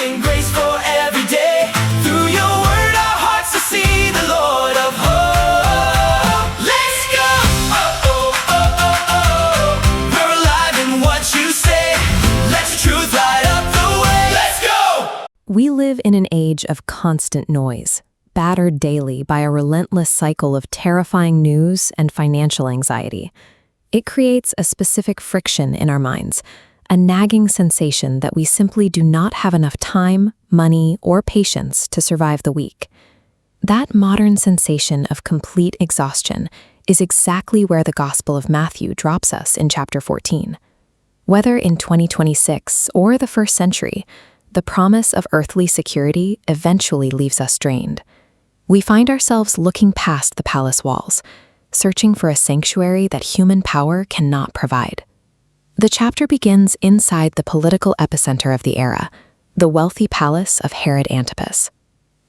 and grace for every day. Through your word, our hearts will see the Lord of hope. Let's go! Oh, oh, oh, oh, oh. We're alive in what you say. Let your truth light up the way. Let's go! We live in an age of constant noise, battered daily by a relentless cycle of terrifying news and financial anxiety. It creates a specific friction in our minds, a nagging sensation that we simply do not have enough time, money, or patience to survive the week. That modern sensation of complete exhaustion is exactly where the Gospel of Matthew drops us in chapter 14. Whether in 2026 or the first century, the promise of earthly security eventually leaves us drained. We find ourselves looking past the palace walls, searching for a sanctuary that human power cannot provide. The chapter begins inside the political epicenter of the era, the wealthy palace of Herod Antipas.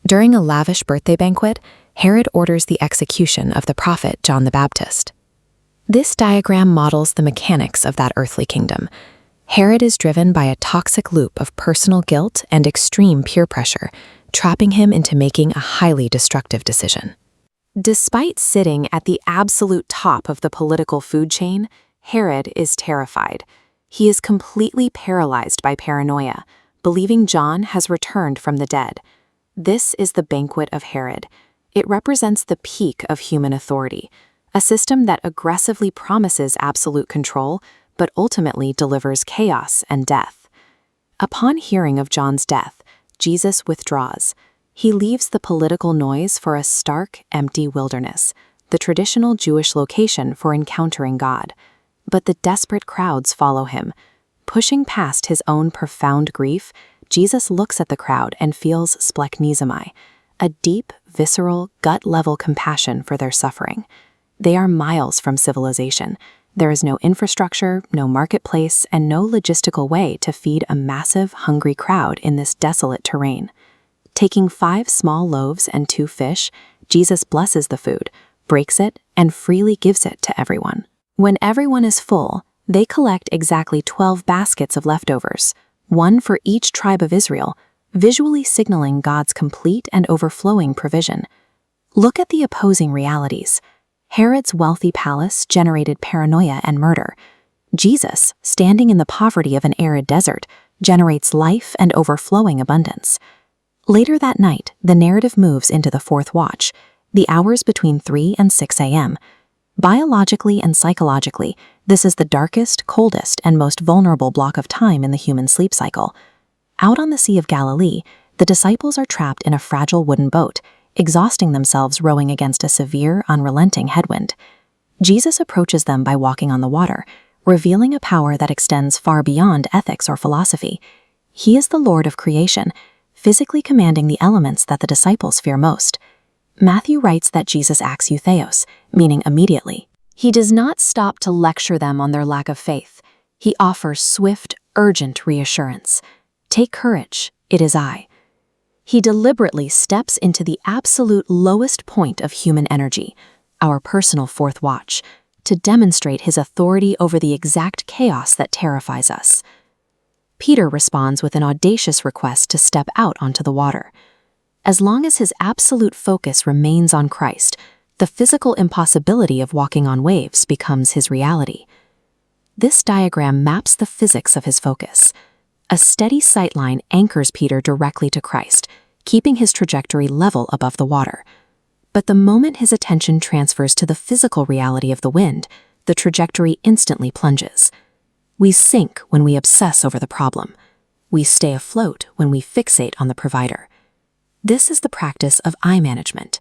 During a lavish birthday banquet, Herod orders the execution of the prophet John the Baptist. This diagram models the mechanics of that earthly kingdom. Herod is driven by a toxic loop of personal guilt and extreme peer pressure, trapping him into making a highly destructive decision. Despite sitting at the absolute top of the political food chain, Herod is terrified. He is completely paralyzed by paranoia, believing John has returned from the dead. This is the banquet of Herod. It represents the peak of human authority, a system that aggressively promises absolute control, but ultimately delivers chaos and death. Upon hearing of John's death, Jesus withdraws. He leaves the political noise for a stark, empty wilderness, the traditional Jewish location for encountering God. But the desperate crowds follow him. Pushing past his own profound grief, Jesus looks at the crowd and feels splagchnizomai, a deep, visceral, gut-level compassion for their suffering. They are miles from civilization. There is no infrastructure, no marketplace, and no logistical way to feed a massive, hungry crowd in this desolate terrain. Taking 5 small loaves and 2 fish, Jesus blesses the food, breaks it, and freely gives it to everyone. When everyone is full, they collect exactly 12 baskets of leftovers, one for each tribe of Israel, visually signaling God's complete and overflowing provision. Look at the opposing realities. Herod's wealthy palace generated paranoia and murder. Jesus, standing in the poverty of an arid desert, generates life and overflowing abundance. Later that night, the narrative moves into the 4th watch, the hours between 3 and 6 a.m. Biologically and psychologically, this is the darkest, coldest, and most vulnerable block of time in the human sleep cycle. Out on the Sea of Galilee, the disciples are trapped in a fragile wooden boat, exhausting themselves rowing against a severe, unrelenting headwind. Jesus approaches them by walking on the water, revealing a power that extends far beyond ethics or philosophy. He is the Lord of creation, physically commanding the elements that the disciples fear most. Matthew writes that Jesus acts eutheos, meaning immediately. He does not stop to lecture them on their lack of faith. He offers swift, urgent reassurance. Take courage, it is I. He deliberately steps into the absolute lowest point of human energy, our personal 4th watch, to demonstrate his authority over the exact chaos that terrifies us. Peter responds with an audacious request to step out onto the water. As long as his absolute focus remains on Christ, the physical impossibility of walking on waves becomes his reality. This diagram maps the physics of his focus. A steady sightline anchors Peter directly to Christ, keeping his trajectory level above the water. But the moment his attention transfers to the physical reality of the wind, the trajectory instantly plunges. We sink when we obsess over the problem. We stay afloat when we fixate on the provider. This is the practice of eye management.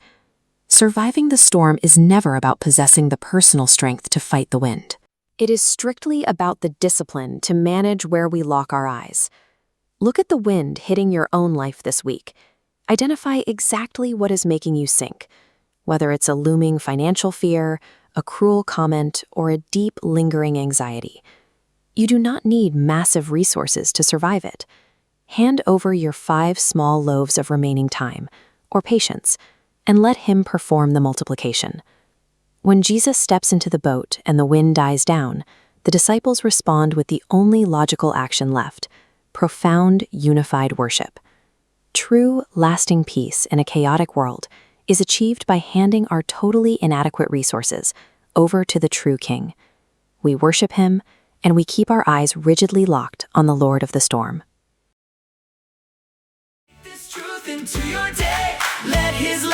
Surviving the storm is never about possessing the personal strength to fight the wind. It is strictly about the discipline to manage where we lock our eyes. Look at the wind hitting your own life this week. Identify exactly what is making you sink, whether it's a looming financial fear, a cruel comment, or a deep, lingering anxiety. You do not need massive resources to survive it. Hand over your 5 small loaves of remaining time, or patience, and let him perform the multiplication. When Jesus steps into the boat and the wind dies down, the disciples respond with the only logical action left: profound, unified worship. True, lasting peace in a chaotic world is achieved by handing our totally inadequate resources over to the true King. We worship him, and we keep our eyes rigidly locked on the Lord of the storm. This truth into your day. Let his